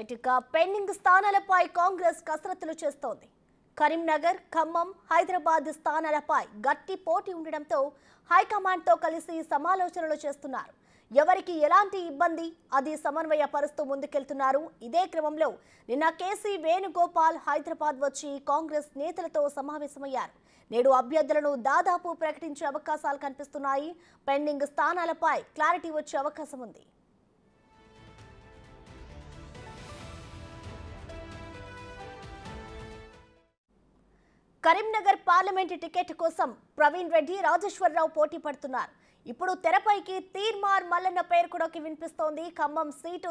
Right ఇక pending స్థానాలపై Congress కసరత్తులు చేస్తోంది. కరీంనగర్, ఖమ్మం, హైదరాబాద్ స్థానాలపై గట్టి పోటీ ఉండడంతో హైకమాండ్తో కలిసి సమాలోచనలు చేస్తున్నారు. ఎవరికి ఎలాంటి ఇబ్బంది అది సమన్వయపరుస్తూ ముందుకెళ్తున్నారు. ఇదే క్రమంలో నిన్న కేసీ వేణుగోపాల్ హైదరాబాద్ వచ్చి కాంగ్రెస్ నేతలతో సమావేశమయ్యారు. నేడు అభ్యర్థులను దాదాపు ప్రకటించే అవకాశాలు కనిపిస్తున్నాయి. పెండింగ్ స్థానాలపై క్లారిటీ వచ్చే అవకాశం ఉంది. కరీంనగర్ పార్లమెంట్ టికెట్ కోసం ప్రవీణ్ రెడ్డి, రాజేశ్వరరావు పోటీ పడుతున్నారు. ఇప్పుడు తెరపైకి తీర్మార్ మల్లన్న పేరు కూడా వినిపిస్తోంది. ఖమ్మం సీటు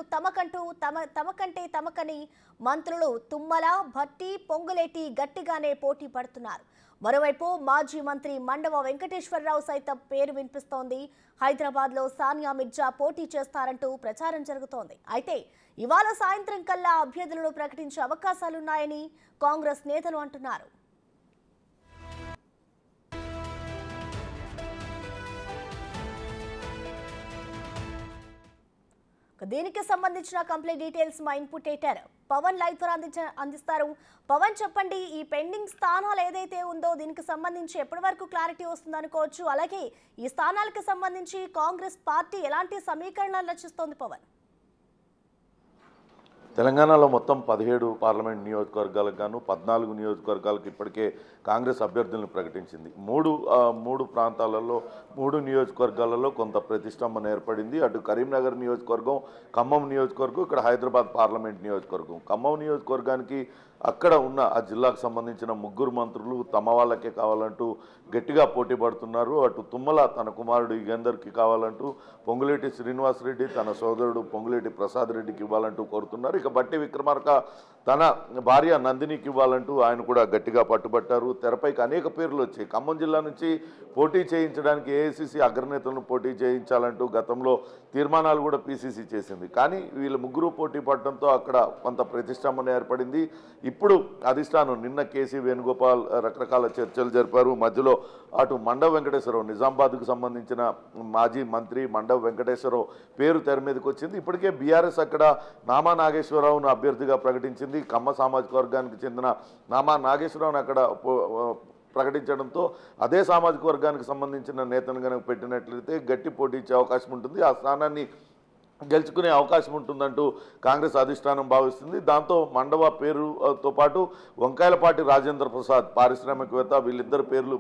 తమకని మంత్రులు తుమ్మల, భట్టి, పొంగులేటి గట్టిగానే పోటీ పడుతున్నారు. మరోవైపు మాజీ మంత్రి మండవ వెంకటేశ్వరరావు సైతం పేరు వినిపిస్తోంది. హైదరాబాద్లో సానియా మిర్జా పోటీ చేస్తారంటూ ప్రచారం జరుగుతోంది. అయితే ఇవాళ సాయంత్రం కల్లా అభ్యర్థులను ప్రకటించే అవకాశాలున్నాయని కాంగ్రెస్ నేతలు అంటున్నారు. దీనికి సంబంధించిన కంప్లీట్ డీటెయిల్స్ మా ఇన్పుట్ ఎడిటర్ పవన్ లైవ్ ద్వారా అందిస్తారు. పవన్, చెప్పండి, ఈ పెండింగ్ స్థానాలు ఏదైతే ఉందో దీనికి సంబంధించి ఎప్పటి వరకు క్లారిటీ వస్తుంది అనుకోవచ్చు? అలాగే ఈ స్థానాలకు సంబంధించి కాంగ్రెస్ పార్టీ ఎలాంటి సమీకరణాలు రచిస్తోంది? పవన్, తెలంగాణలో మొత్తం 17 పార్లమెంట్ నియోజకవర్గాలకు గాను 14 నియోజకవర్గాలకు ఇప్పటికే కాంగ్రెస్ అభ్యర్థులను ప్రకటించింది. మూడు ప్రాంతాలలో 3 నియోజకవర్గాలలో కొంత ప్రతిష్టంభన ఏర్పడింది. అటు కరీంనగర్ నియోజకవర్గం, ఖమ్మం నియోజకవర్గం, ఇక్కడ హైదరాబాద్ పార్లమెంట్ నియోజకవర్గం. ఖమ్మం నియోజకవర్గానికి అక్కడ ఉన్న ఆ జిల్లాకు సంబంధించిన 3 మంత్రులు తమ వాళ్ళకే కావాలంటూ గట్టిగా పోటీ పడుతున్నారు. అటు తుమ్మల తన కుమారుడు యుగేందర్కి కావాలంటూ, పొంగులేటి శ్రీనివాసరెడ్డి తన సోదరుడు పొంగులేటి ప్రసాద్ రెడ్డికి ఇవ్వాలంటూ కోరుతున్నారు. ఇక బట్టి విక్రమార్క తన భార్య నందినికి ఇవ్వాలంటూ ఆయన కూడా గట్టిగా పట్టుబట్టారు. తెరపైకి అనేక పేర్లు వచ్చాయి. ఖమ్మం జిల్లా నుంచి పోటీ చేయించడానికి ఏఐసిసి అగ్రనేతలను పోటీ చేయించాలంటూ గతంలో తీర్మానాలు కూడా పిసిసి చేసింది. కానీ వీళ్ళు 3 పోటీ పడడంతో అక్కడ కొంత ప్రతిష్టంభన ఏర్పడింది. ఇప్పుడు అధిష్టానం నిన్న కేసీ వేణుగోపాల్ రకరకాల చర్చలు జరిపారు. మధ్యలో అటు మండవ వెంకటేశ్వరరావు, నిజామాబాద్కు సంబంధించిన మాజీ మంత్రి మండవ వెంకటేశ్వరరావు పేరు తెర మీదకి వచ్చింది. ఇప్పటికే బీఆర్ఎస్ అక్కడ నామా నాగేశ్వరరావును అభ్యర్థిగా ప్రకటించింది. కమ్మ సామాజిక వర్గానికి చెందిన నామా నాగేశ్వరరావును అక్కడ ప్రకటించడంతో అదే సామాజిక వర్గానికి సంబంధించిన నేతను కనుక పెట్టినట్లయితే గట్టి పోటీ ఇచ్చే అవకాశం ఉంటుంది. ఆ స్థానాన్ని గెలుచుకునే అవకాశం ఉంటుందంటూ కాంగ్రెస్ అధిష్టానం భావిస్తుంది. దాంతో మండవ పేరుతో పాటు వంకాయలపాటి రాజేంద్ర ప్రసాద్ పారిశ్రామికవేత్త, వీళ్ళిద్దరు పేర్లు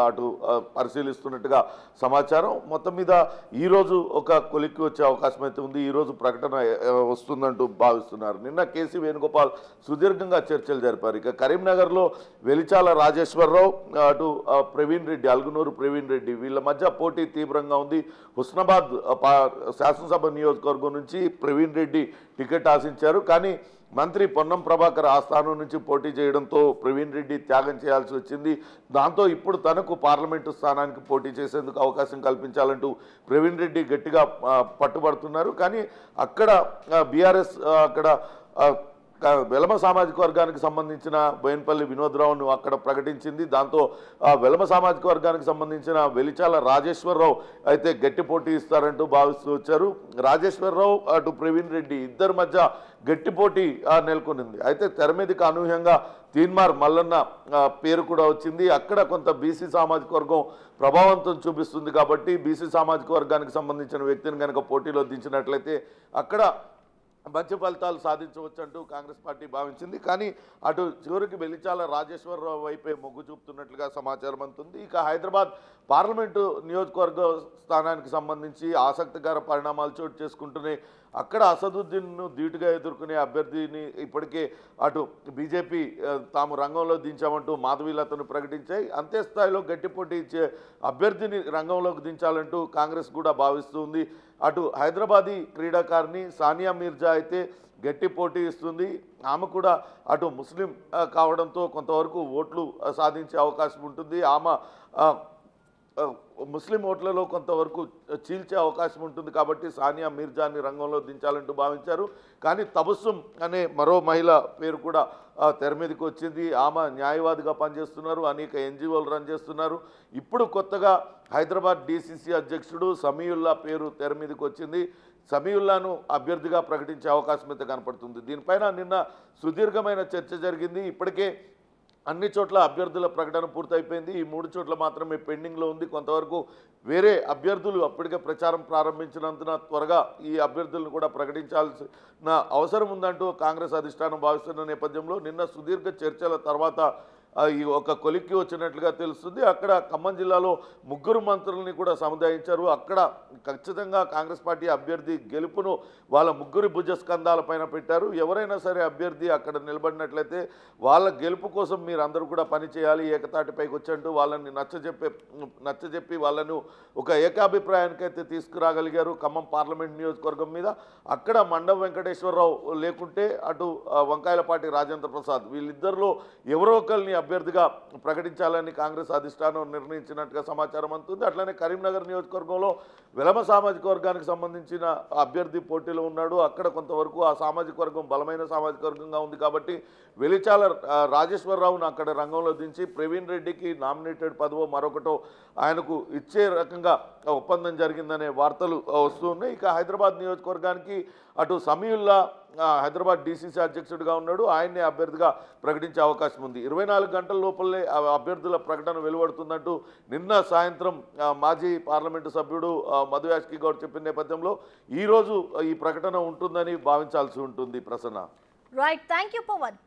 అటు పరిశీలిస్తున్నట్టుగా సమాచారం. మొత్తం మీద ఈరోజు ఒక కొలిక్కి వచ్చే అవకాశం అయితే ఉంది. ఈరోజు ప్రకటన వస్తుందంటూ భావిస్తున్నారు. నిన్న కేసీ వేణుగోపాల్ సుదీర్ఘంగా చర్చలు జరిపారు. ఇక కరీంనగర్లో వెలిచాల రాజేశ్వరరావు, అటు ప్రవీణ్ రెడ్డి, అల్గునూరు ప్రవీణ్ రెడ్డి, వీళ్ళ మధ్య పోటీ తీవ్రంగా ఉంది. హుస్నాబాద్ శాసనసభ నియోజకవర్గం నుంచి ప్రవీణ్ రెడ్డి టికెట్ ఆశించారు. కానీ మంత్రి పొన్నం ప్రభాకర్ ఆ స్థానం నుంచి పోటీ చేయడంతో ప్రవీణ్ రెడ్డి త్యాగం చేయాల్సి వచ్చింది. దాంతో ఇప్పుడు తనకు పార్లమెంటు స్థానానికి పోటీ చేసేందుకు అవకాశం కల్పించాలంటూ ప్రవీణ్ రెడ్డి గట్టిగా పట్టుబడుతున్నారు. కానీ అక్కడ బీఆర్ఎస్ అక్కడ వెలమ సామాజిక వర్గానికి సంబంధించిన బోయినపల్లి వినోద్రావును అక్కడ ప్రకటించింది. దాంతో వెలమ సామాజిక వర్గానికి సంబంధించిన వెలిచాల రాజేశ్వరరావు అయితే గట్టి పోటీ ఇస్తారంటూ భావిస్తూ వచ్చారు. రాజేశ్వరరావు అటు ప్రవీణ్ రెడ్డి ఇద్దరి మధ్య గట్టి పోటీ నెలకొనింది. అయితే తెర మీదకి అనూహ్యంగా తీన్మార్ మల్లన్న పేరు కూడా వచ్చింది. అక్కడ కొంత బీసీ సామాజిక వర్గం ప్రభావంతం చూపిస్తుంది. కాబట్టి బీసీ సామాజిక వర్గానికి సంబంధించిన వ్యక్తిని కనుక పోటీలో దించినట్లయితే అక్కడ మంచి ఫలితాలు సాధించవచ్చు అంటూ కాంగ్రెస్ పార్టీ భావించింది. కానీ అటు చివరికి వెలిచాల రాజేశ్వరరావు వైపే మొగ్గు చూపుతున్నట్లుగా సమాచారం అందుతుంది. ఇక హైదరాబాద్ పార్లమెంటు నియోజకవర్గ స్థానానికి సంబంధించి ఆసక్తికర పరిణామాలు చోటు చేసుకుంటూనే అక్కడ అసదుద్దీన్ను ధీటుగా ఎదుర్కొనే అభ్యర్థిని ఇప్పటికే అటు బీజేపీ తాము రంగంలో దించామంటూ మాధవీలతను ప్రకటించాయి. అంతే స్థాయిలో గట్టి పోటీ ఇచ్చే అభ్యర్థిని రంగంలోకి దించాలంటూ కాంగ్రెస్ కూడా భావిస్తుంది. అటు హైదరాబాదీ క్రీడాకారిణి సానియా మిర్జా అయితే గట్టి పోటీ ఇస్తుంది. ఆమె కూడా అటు ముస్లిం కావడంతో కొంతవరకు ఓట్లు సాధించే అవకాశం ఉంటుంది. ఆమె ముస్లిం ఓట్లలో కొంతవరకు చీల్చే అవకాశం ఉంటుంది. కాబట్టి సానియా మిర్జాని రంగంలో దించాలంటూ భావించారు. కానీ తబస్సుమ్ అనే మరో మహిళ పేరు కూడా తెర మీదకి వచ్చింది. ఆమె న్యాయవాదిగా పనిచేస్తున్నారు, అనేక ఎన్జిఓలు రన్ చేస్తున్నారు. ఇప్పుడు కొత్తగా హైదరాబాద్ డీసీసీ అధ్యక్షుడు సమీయుల్లా పేరు తెర మీదకి వచ్చింది. సమీవుల్లాను అభ్యర్థిగా ప్రకటించే అవకాశం అయితే కనపడుతుంది. దీనిపైన నిన్న సుదీర్ఘమైన చర్చ జరిగింది. ఇప్పటికే అన్ని చోట్ల అభ్యర్థుల ప్రకటన పూర్తయిపోయింది. ఈ 3 చోట్ల మాత్రమే పెండింగ్లో ఉంది. కొంతవరకు వేరే అభ్యర్థులు అప్పటికే ప్రచారం ప్రారంభించినందున త్వరగా ఈ అభ్యర్థులను కూడా ప్రకటించాల్సిన అవసరం ఉందంటూ కాంగ్రెస్ అధిష్టానం భావిస్తున్న నేపథ్యంలో నిన్న సుదీర్ఘ చర్చల తర్వాత ఈ ఒక కొలిక్కి వచ్చినట్లుగా తెలుస్తుంది. అక్కడ ఖమ్మం జిల్లాలో 3 మంత్రులని కూడా సముదాయించారు. అక్కడ ఖచ్చితంగా కాంగ్రెస్ పార్టీ అభ్యర్థి గెలుపును వాళ్ళ 3 భుజస్కంధాలపైన పెట్టారు. ఎవరైనా సరే అభ్యర్థి అక్కడ నిలబడినట్లయితే వాళ్ళ గెలుపు కోసం మీరందరూ కూడా పనిచేయాలి, ఏకతాటిపైకి వచ్చంటూ వాళ్ళని నచ్చజెప్పి వాళ్ళను ఒక ఏకాభిప్రాయానికైతే తీసుకురాగలిగారు ఖమ్మం పార్లమెంట్ నియోజకవర్గం మీద. అక్కడ మండం వెంకటేశ్వరరావు లేకుంటే అటు వంకాయలపాటి రాజేంద్ర ప్రసాద్ వీళ్ళిద్దరిలో ఎవరో ఒకరిని అభ్యర్థిగా ప్రకటించాలని కాంగ్రెస్ అధిష్టానం నిర్ణయించినట్టుగా సమాచారం అందుతుంది. అట్లనే కరీంనగర్ నియోజకవర్గంలో వెలమ సామాజిక వర్గానికి సంబంధించిన అభ్యర్థి పోటీలో ఉన్నాడు. అక్కడ కొంతవరకు ఆ సామాజిక వర్గం బలమైన సామాజిక వర్గంగా ఉంది కాబట్టి వెలిచాల రాజేశ్వరరావును అక్కడ రంగంలో దించి ప్రవీణ్ రెడ్డికి నామినేటెడ్ పదవో మరొకటో ఆయనకు ఇచ్చే రకంగా ఒప్పందం జరిగిందనే వార్తలు వస్తూ ఉన్నాయి. ఇక హైదరాబాద్ నియోజకవర్గానికి అటు సమీవుల్లా హైదరాబాద్ డీసీసీ అధ్యక్షుడిగా ఉన్నాడు. ఆయన్నే అభ్యర్థిగా ప్రకటించే అవకాశం ఉంది. 24 గంటల లోపలే అభ్యర్థుల ప్రకటన వెలువడుతుందంటూ నిన్న సాయంత్రం మాజీ పార్లమెంటు సభ్యుడు మధు యాష్కి గౌడ్ చెప్పిన నేపథ్యంలో ఈరోజు ఈ ప్రకటన ఉంటుందని భావించాల్సి ఉంటుంది. Prasanna. Right, thank you Pawan.